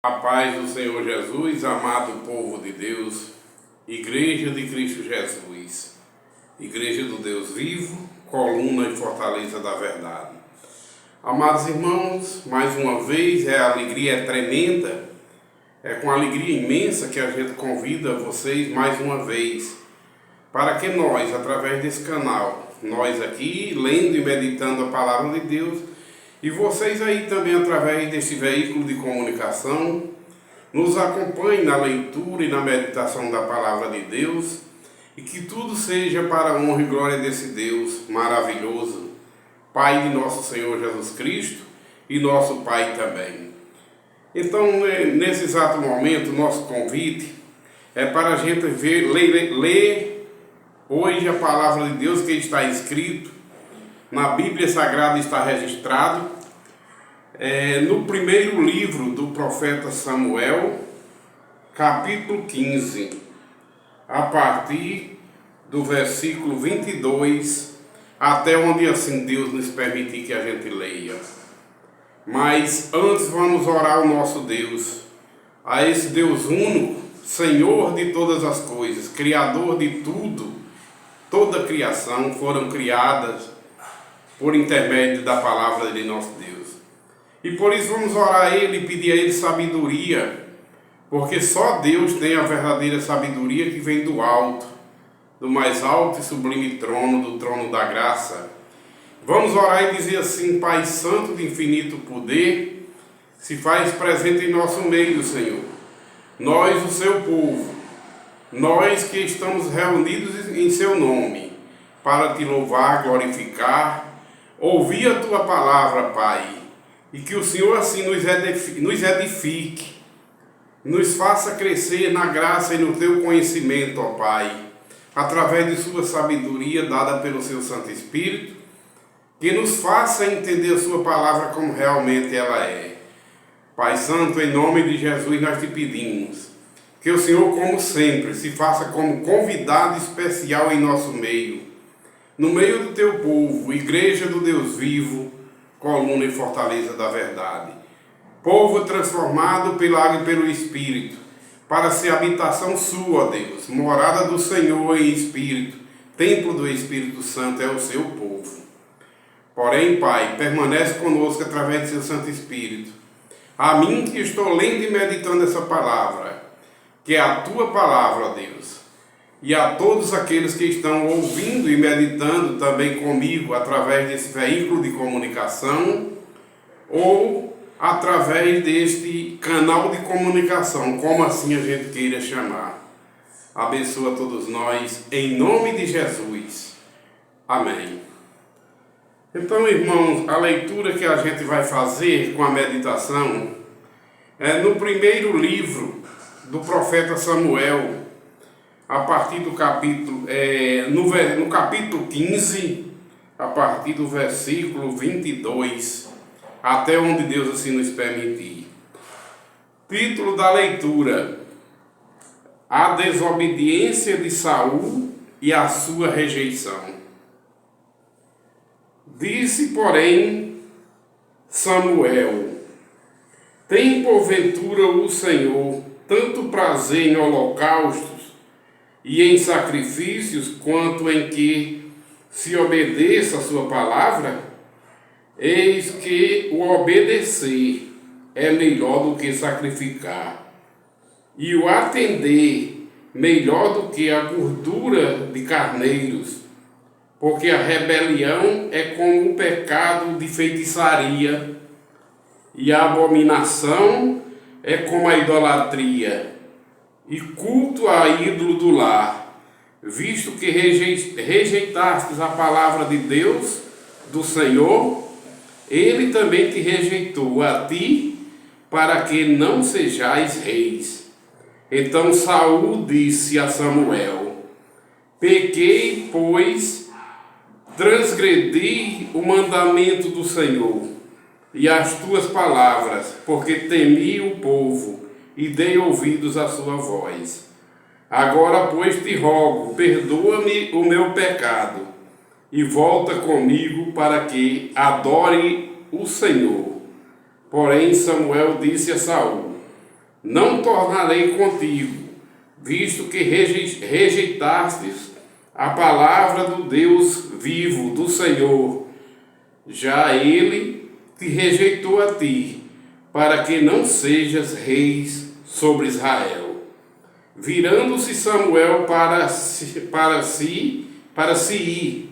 A paz do Senhor Jesus, amado povo de Deus, Igreja de Cristo Jesus, Igreja do Deus vivo, coluna e fortaleza da verdade. Amados irmãos, mais uma vez, a alegria é tremenda, é com alegria imensa que a gente convida vocês mais uma vez, para que nós, através desse canal, nós aqui, lendo e meditando a palavra de Deus, e vocês aí também, através desse veículo de comunicação, nos acompanhem na leitura e na meditação da palavra de Deus, e que tudo seja para a honra e glória desse Deus maravilhoso, Pai de nosso Senhor Jesus Cristo e nosso Pai também. Então, nesse exato momento, nosso convite é para a gente ler hoje a palavra de Deus que está escrito na Bíblia Sagrada, está registrado no primeiro livro do profeta Samuel, capítulo 15, a partir do versículo 22, até onde assim Deus nos permitir que a gente leia. Mas antes vamos orar ao nosso Deus, a esse Deus único, Senhor de todas as coisas, Criador de tudo. Toda a criação foram criadas por intermédio da palavra de nosso Deus. E por isso vamos orar a Ele e pedir a Ele sabedoria, porque só Deus tem a verdadeira sabedoria que vem do alto, do mais alto e sublime trono, do trono da graça. Vamos orar e dizer assim: Pai Santo de infinito poder, se faz presente em nosso meio, Senhor. Nós, o seu povo, nós que estamos reunidos em seu nome, para te louvar, glorificar, ouvir a tua palavra, Pai, e que o Senhor assim nos edifique, nos faça crescer na graça e no teu conhecimento, ó Pai, através de sua sabedoria dada pelo seu Santo Espírito, que nos faça entender a sua palavra como realmente ela é. Pai Santo, em nome de Jesus nós te pedimos que o Senhor, como sempre, se faça como convidado especial em nosso meio, no meio do teu povo, Igreja do Deus vivo, coluna e fortaleza da verdade. Povo transformado pela água e pelo Espírito, para ser habitação sua, Deus, morada do Senhor em Espírito, templo do Espírito Santo é o seu povo. Porém, Pai, permanece conosco através do seu Santo Espírito. A mim que estou lendo e meditando essa palavra, que é a tua palavra, Deus, e a todos aqueles que estão ouvindo e meditando também comigo através desse veículo de comunicação ou através deste canal de comunicação, como assim a gente queira chamar. Abençoa todos nós, em nome de Jesus. Amém. Então, irmãos, a leitura que a gente vai fazer com a meditação é no primeiro livro do profeta Samuel, a partir do capítulo, no capítulo 15, a partir do versículo 22, até onde Deus assim nos permitir. Título da leitura: A desobediência de Saul e a sua rejeição. Disse, porém, Samuel: Tem porventura o Senhor tanto prazer em holocaustos e em sacrifícios, quanto em que se obedeça a sua palavra? Eis que o obedecer é melhor do que sacrificar, e o atender melhor do que a gordura de carneiros, porque a rebelião é como o pecado de feitiçaria, e a abominação é como a idolatria, e culto a ídolo do lar, visto que rejeitastes a palavra de Deus, do Senhor, ele também te rejeitou a ti, para que não sejais reis. Então Saul disse a Samuel: Pequei, pois, transgredi o mandamento do Senhor e as tuas palavras, porque temi o povo e dei ouvidos à sua voz. Agora, pois, te rogo, perdoa-me o meu pecado e volta comigo para que adore o Senhor. Porém, Samuel disse a Saul: não tornarei contigo, visto que rejeitastes a palavra do Deus vivo, do Senhor. Já ele te rejeitou a ti, para que não sejas reis sobre Israel. Virando-se Samuel para si ir,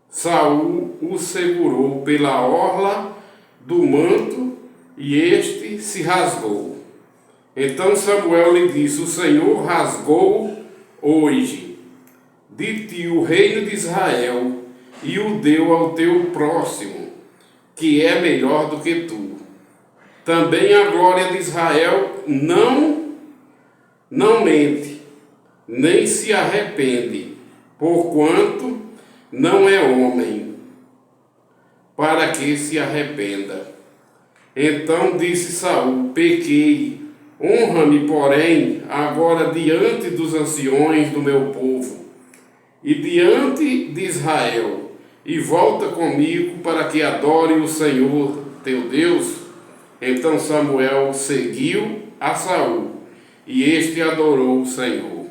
Saul o segurou pela orla do manto e este se rasgou. Então Samuel lhe disse: o Senhor rasgou hoje de ti o reino de Israel e o deu ao teu próximo, que é melhor do que tu. Também a glória de Israel não mente, nem se arrepende, porquanto não é homem, para que se arrependa. Então disse Saul: pequei, honra-me, porém, agora diante dos anciões do meu povo e diante de Israel, e volta comigo para que adore o Senhor teu Deus. Então Samuel seguiu a Saul, e este adorou o Senhor.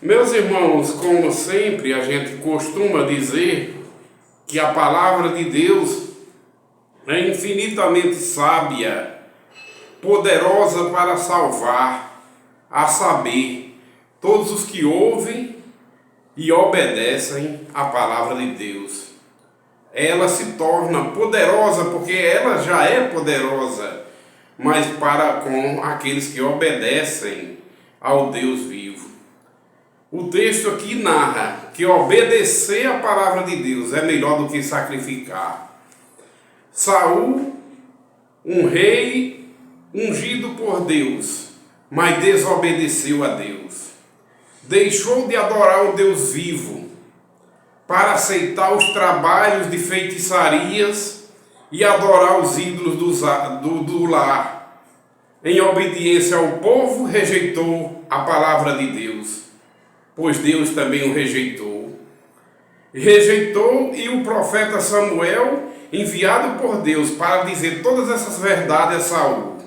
Meus irmãos, como sempre a gente costuma dizer que a palavra de Deus é infinitamente sábia, poderosa para salvar, a saber, todos os que ouvem e obedecem à palavra de Deus. Ela se torna poderosa porque ela já é poderosa, mas para com aqueles que obedecem ao Deus vivo. O texto aqui narra que obedecer à palavra de Deus é melhor do que sacrificar. Saul, um rei ungido por Deus, mas desobedeceu a Deus. Deixou de adorar o Deus vivo para aceitar os trabalhos de feitiçarias e adorar os ídolos do lar. Em obediência ao povo, rejeitou a palavra de Deus, pois Deus também o rejeitou. Rejeitou, e o profeta Samuel, enviado por Deus para dizer todas essas verdades a Saul,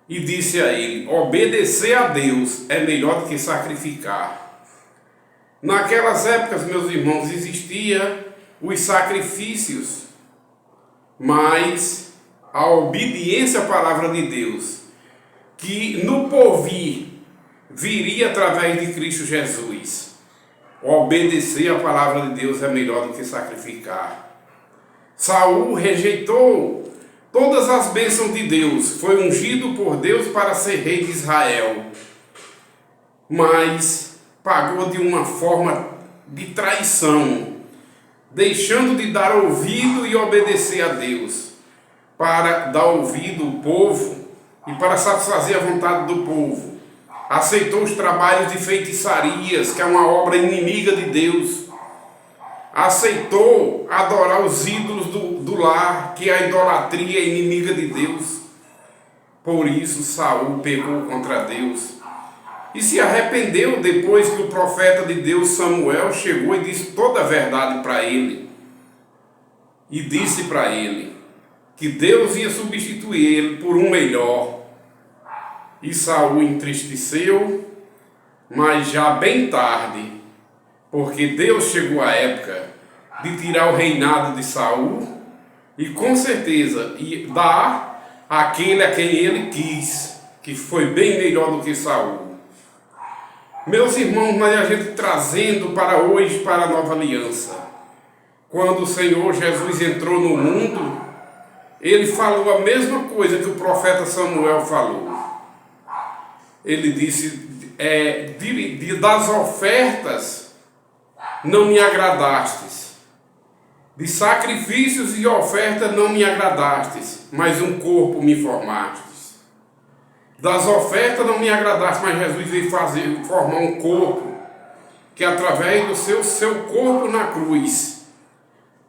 e disse a ele: obedecer a Deus é melhor do que sacrificar. Naquelas épocas, meus irmãos, existia os sacrifícios, mas a obediência à palavra de Deus, que no porvir viria através de Cristo Jesus. Obedecer à palavra de Deus é melhor do que sacrificar. Saul rejeitou todas as bênçãos de Deus, foi ungido por Deus para ser rei de Israel, mas pagou de uma forma de traição, deixando de dar ouvido e obedecer a Deus, para dar ouvido ao povo e para satisfazer a vontade do povo. Aceitou os trabalhos de feitiçarias, que é uma obra inimiga de Deus. Aceitou adorar os ídolos do lar, que é a idolatria inimiga de Deus. Por isso Saul pecou contra Deus e se arrependeu depois que o profeta de Deus Samuel chegou e disse toda a verdade para ele. E disse para ele que Deus ia substituir ele por um melhor. E Saul entristeceu, mas já bem tarde, porque Deus chegou à época de tirar o reinado de Saul e com certeza dar àquele a quem ele quis, que foi bem melhor do que Saul. Meus irmãos, mas a gente trazendo para hoje, para a nova aliança, quando o Senhor Jesus entrou no mundo, ele falou a mesma coisa que o profeta Samuel falou. Ele disse: das ofertas não me agradastes, de sacrifícios e ofertas não me agradastes, mas um corpo me formastes. Das ofertas não me agradastes, mas Jesus veio formar um corpo, que através do seu corpo na cruz,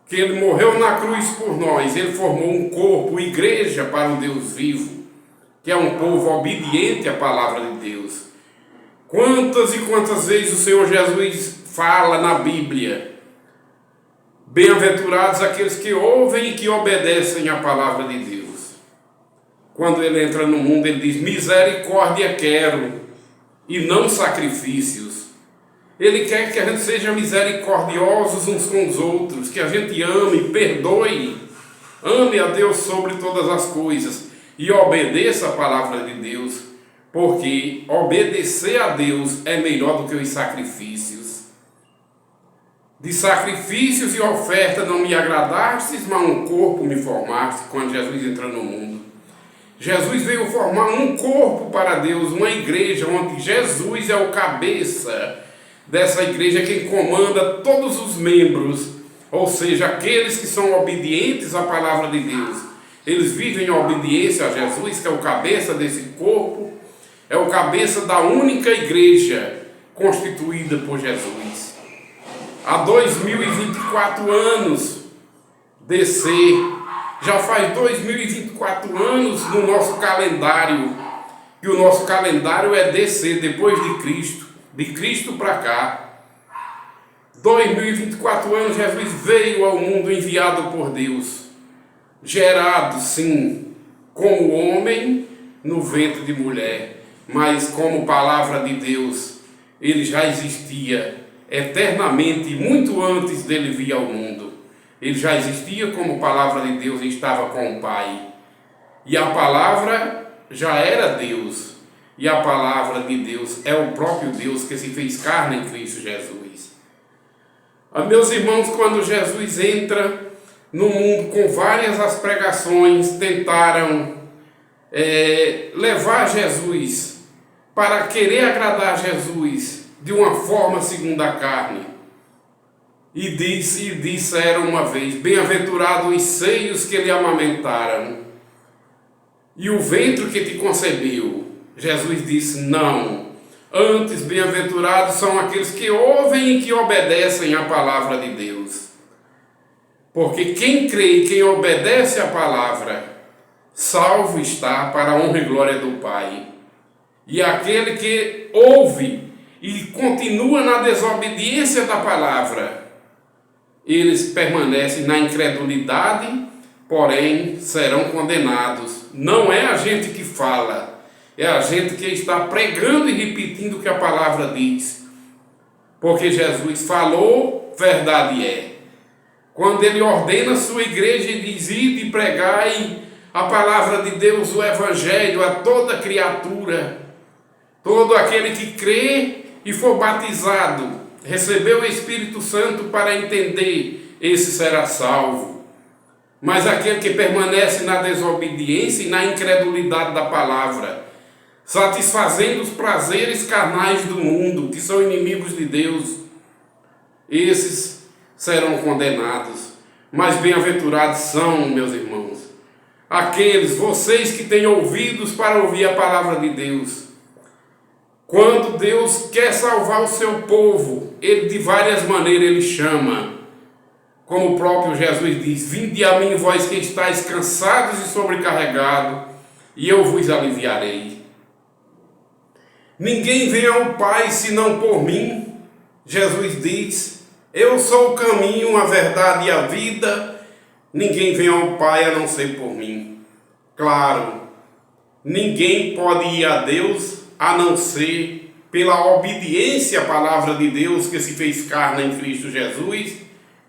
que ele morreu na cruz por nós, ele formou um corpo, igreja para o Deus vivo, que é um povo obediente à palavra de Deus. Quantas e quantas vezes o Senhor Jesus fala na Bíblia: bem-aventurados aqueles que ouvem e que obedecem à palavra de Deus. quando ele entra no mundo, ele diz: misericórdia quero e não sacrifícios. Ele quer que a gente seja misericordiosos uns com os outros, que a gente ame, perdoe, ame a Deus sobre todas as coisas e obedeça a palavra de Deus, porque obedecer a Deus é melhor do que os sacrifícios. De sacrifícios e oferta não me agradastes, mas um corpo me formaste. Quando Jesus entra no mundo, Jesus veio formar um corpo para Deus, uma igreja onde Jesus é o cabeça dessa igreja, quem comanda todos os membros, ou seja, aqueles que são obedientes à palavra de Deus. Eles vivem em obediência a Jesus, que é o cabeça desse corpo, é o cabeça da única igreja constituída por Jesus. Há 2024 anos descer, já faz 2024 anos no nosso calendário, e o nosso calendário é descer depois de Cristo para cá. 2024 anos Jesus veio ao mundo enviado por Deus, gerado sim como homem no ventre de mulher, mas como palavra de Deus ele já existia eternamente, muito antes dele vir ao mundo. Ele já existia como palavra de Deus e estava com o Pai. E a palavra já era Deus. E a palavra de Deus é o próprio Deus que se fez carne em Cristo Jesus. Meus irmãos, quando Jesus entra no mundo com várias as pregações, tentaram levar Jesus para querer agradar Jesus de uma forma segundo a carne. E disseram uma vez: bem-aventurados os seios que lhe amamentaram e o ventre que te concebeu. Jesus disse: não, antes bem-aventurados são aqueles que ouvem e que obedecem à palavra de Deus. Porque quem crê e quem obedece à palavra, salvo está para a honra e glória do Pai. E aquele que ouve e continua na desobediência da palavra, eles permanecem na incredulidade, porém serão condenados. Não é a gente que fala, é a gente que está pregando e repetindo o que a palavra diz. Porque Jesus falou, verdade é. Quando ele ordena a sua igreja e diz: ide e pregai a palavra de Deus, o evangelho a toda criatura, todo aquele que crê e for batizado, recebeu o Espírito Santo para entender, esse será salvo. Mas aquele que permanece na desobediência e na incredulidade da palavra, satisfazendo os prazeres carnais do mundo, que são inimigos de Deus, esses serão condenados. Mas bem-aventurados são, meus irmãos, aqueles, vocês que têm ouvidos para ouvir a palavra de Deus. Quando Deus quer salvar o seu povo, ele de várias maneiras ele chama. Como o próprio Jesus diz: vinde a mim, vós que estáis cansados e sobrecarregados, e eu vos aliviarei. Ninguém vem ao Pai senão por mim. Jesus diz: eu sou o caminho, a verdade e a vida. Ninguém vem ao Pai a não ser por mim. Claro, ninguém pode ir a Deus a não ser pela obediência à palavra de Deus, que se fez carne em Cristo Jesus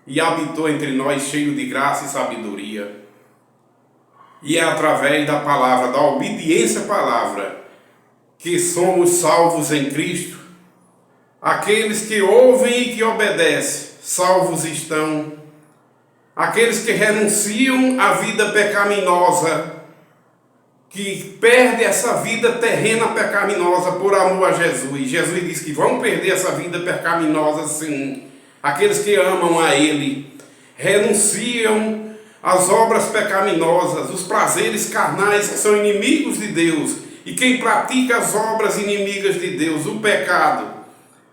e habitou entre nós cheio de graça e sabedoria. E é através da palavra, da obediência à palavra, que somos salvos em Cristo. Aqueles que ouvem e que obedecem, salvos estão. Aqueles que renunciam à vida pecaminosa, que perde essa vida terrena pecaminosa por amor a Jesus. Jesus diz que vão perder essa vida pecaminosa sim. Aqueles que amam a Ele, renunciam às obras pecaminosas, os prazeres carnais que são inimigos de Deus. E quem pratica as obras inimigas de Deus, o pecado,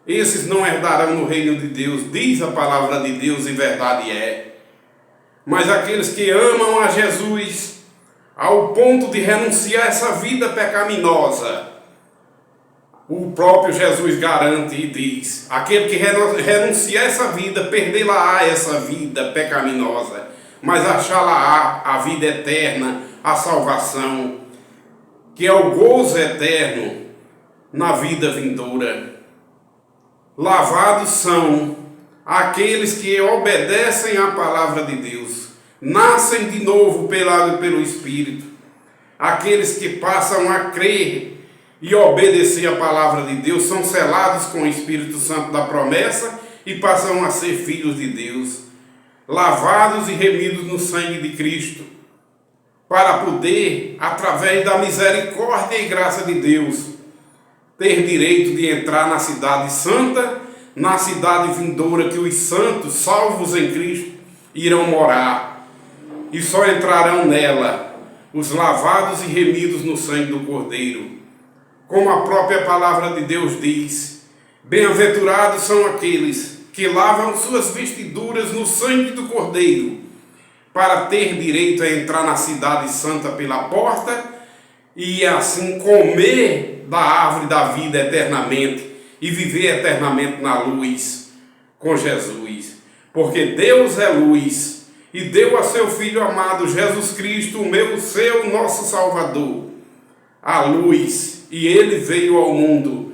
esses não herdarão no reino de Deus, diz a palavra de Deus, e verdade é. Mas aqueles que amam a Jesus, ao ponto de renunciar a essa vida pecaminosa, o próprio Jesus garante e diz: aquele que renunciar a essa vida, perdê-la-á essa vida pecaminosa, mas achá-la-á a vida eterna, a salvação. que é o gozo eterno na vida vindoura. Lavados são aqueles que obedecem à palavra de Deus, nascem de novo pelo Espírito, aqueles que passam a crer e obedecer à palavra de Deus, são selados com o Espírito Santo da promessa e passam a ser filhos de Deus, lavados e remidos no sangue de Cristo, para poder, através da misericórdia e graça de Deus, ter direito de entrar na cidade santa, na cidade vindoura que os santos, salvos em Cristo, irão morar. E só entrarão nela os lavados e remidos no sangue do Cordeiro. Como a própria palavra de Deus diz, bem-aventurados são aqueles que lavam suas vestiduras no sangue do Cordeiro, para ter direito a entrar na cidade santa pela porta e assim comer da árvore da vida eternamente e viver eternamente na luz com Jesus. Porque Deus é luz e deu a seu Filho amado Jesus Cristo, o seu, nosso Salvador, a luz, e ele veio ao mundo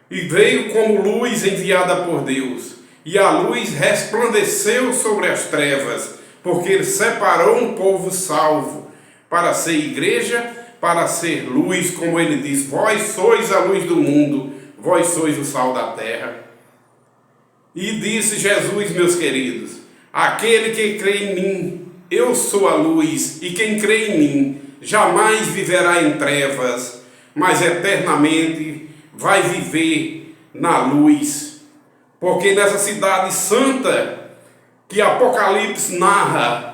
e veio como luz enviada por Deus, e a luz resplandeceu sobre as trevas, porque ele separou um povo salvo para ser igreja, para ser luz, como ele diz, vós sois a luz do mundo, vós sois o sal da terra. E disse Jesus, meus queridos, aquele que crê em mim, eu sou a luz, e quem crê em mim jamais viverá em trevas, mas eternamente vai viver na luz. Porque nessa cidade santa que Apocalipse narra,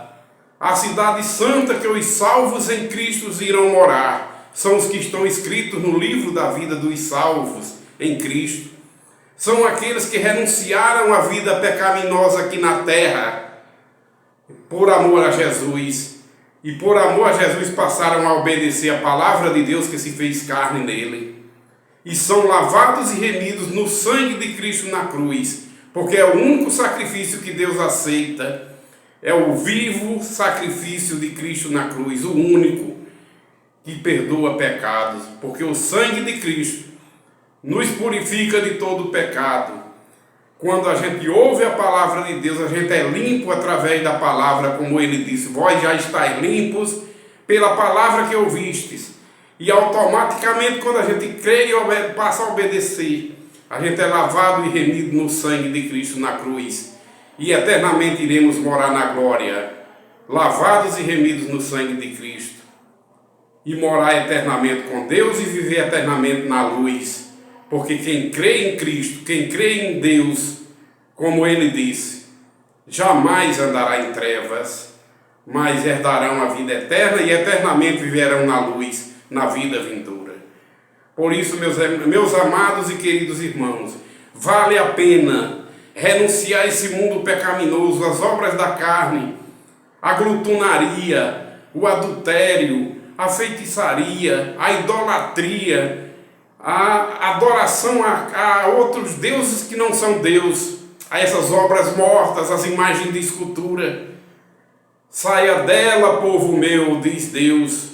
a cidade santa que os salvos em Cristo irão morar, são os que estão escritos no livro da vida dos salvos em Cristo. São aqueles que renunciaram à vida pecaminosa aqui na terra, por amor a Jesus. E por amor a Jesus passaram a obedecer a palavra de Deus que se fez carne nele. E são lavados e remidos no sangue de Cristo na cruz, porque é o único sacrifício que Deus aceita. É o vivo sacrifício de Cristo na cruz, o único que perdoa pecados, porque o sangue de Cristo nos purifica de todo pecado. Quando a gente ouve a palavra de Deus, a gente é limpo através da palavra, como ele disse, vós já estáis limpos pela palavra que ouvistes. E automaticamente, quando a gente crê e passa a obedecer, a gente é lavado e remido no sangue de Cristo na cruz. E eternamente iremos morar na glória, lavados e remidos no sangue de Cristo. E morar eternamente com Deus e viver eternamente na luz. Porque quem crê em Cristo, quem crê em Deus, como ele disse, jamais andará em trevas, mas herdarão a vida eterna e eternamente viverão na luz, na vida vindoura. Por isso, meus amados e queridos irmãos, vale a pena renunciar a esse mundo pecaminoso, as obras da carne, a glutonaria, o adultério, a feitiçaria, a idolatria, a adoração a outros deuses que não são Deus, a essas obras mortas, as imagens de escultura. Saia dela, povo meu, diz Deus.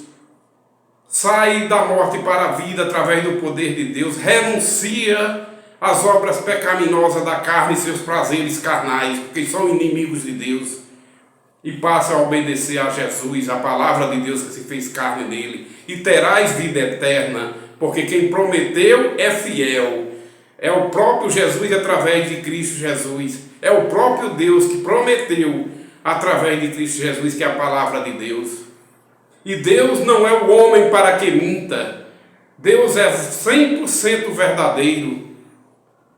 Sai da morte para a vida através do poder de Deus. Renuncia às obras pecaminosas da carne e seus prazeres carnais, porque são inimigos de Deus. E passa a obedecer a Jesus, a palavra de Deus que se fez carne nele. E terás vida eterna, porque quem prometeu é fiel. É o próprio Jesus através de Cristo Jesus. É o próprio Deus que prometeu através de Cristo Jesus, que é a palavra de Deus. E Deus não é o homem para que minta. Deus é 100% verdadeiro.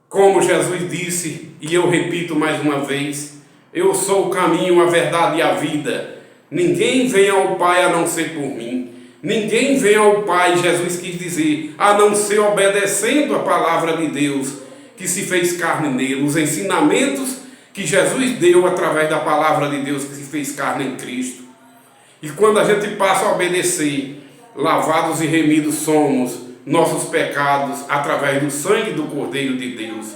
Como Jesus disse, e eu repito mais uma vez, eu sou o caminho, a verdade e a vida. Ninguém vem ao Pai a não ser por mim. Ninguém vem ao Pai, Jesus quis dizer, a não ser obedecendo a palavra de Deus, que se fez carne nele, os ensinamentos que Jesus deu através da palavra de Deus, que se fez carne em Cristo. E quando a gente passa a obedecer, lavados e remidos somos nossos pecados através do sangue do Cordeiro de Deus.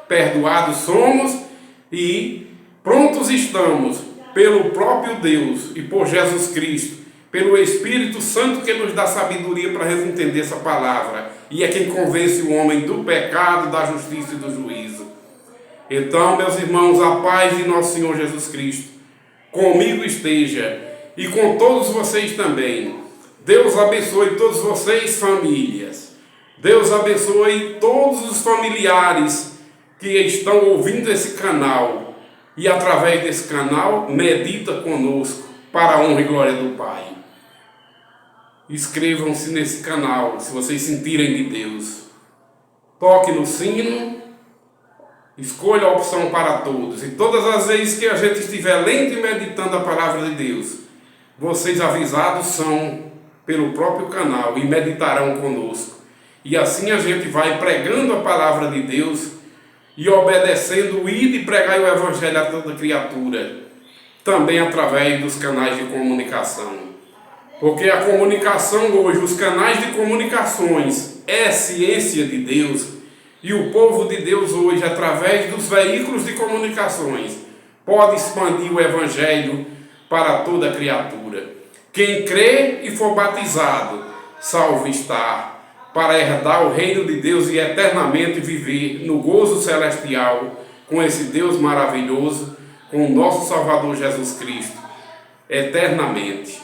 Perdoados somos e prontos estamos pelo próprio Deus e por Jesus Cristo pelo Espírito Santo que nos dá sabedoria para entender essa palavra, e é quem convence o homem do pecado, da justiça e do juízo. Então, meus irmãos, a paz de nosso Senhor Jesus Cristo comigo esteja e com todos vocês também. Deus abençoe todos vocês, famílias. Deus abençoe todos os familiares que estão ouvindo esse canal e através desse canal medita conosco para a honra e glória do Pai. Inscrevam-se nesse canal se vocês sentirem de Deus. Toque no sino, escolha a opção para todos. E todas as vezes que a gente estiver lendo e meditando a palavra de Deus, vocês avisados são pelo próprio canal e meditarão conosco. E assim a gente vai pregando a palavra de Deus e obedecendo o ir e pregar o Evangelho a toda criatura, também através dos canais de comunicação. Porque a comunicação hoje, os canais de comunicações, é ciência de Deus, e o povo de Deus hoje, através dos veículos de comunicações, pode expandir o Evangelho para toda criatura. Quem crê e for batizado, salvo está, para herdar o reino de Deus e eternamente viver no gozo celestial com esse Deus maravilhoso, com o nosso Salvador Jesus Cristo, eternamente.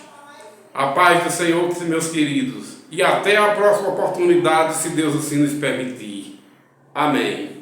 A paz do Senhor, meus queridos, e até a próxima oportunidade, se Deus assim nos permitir. Amém.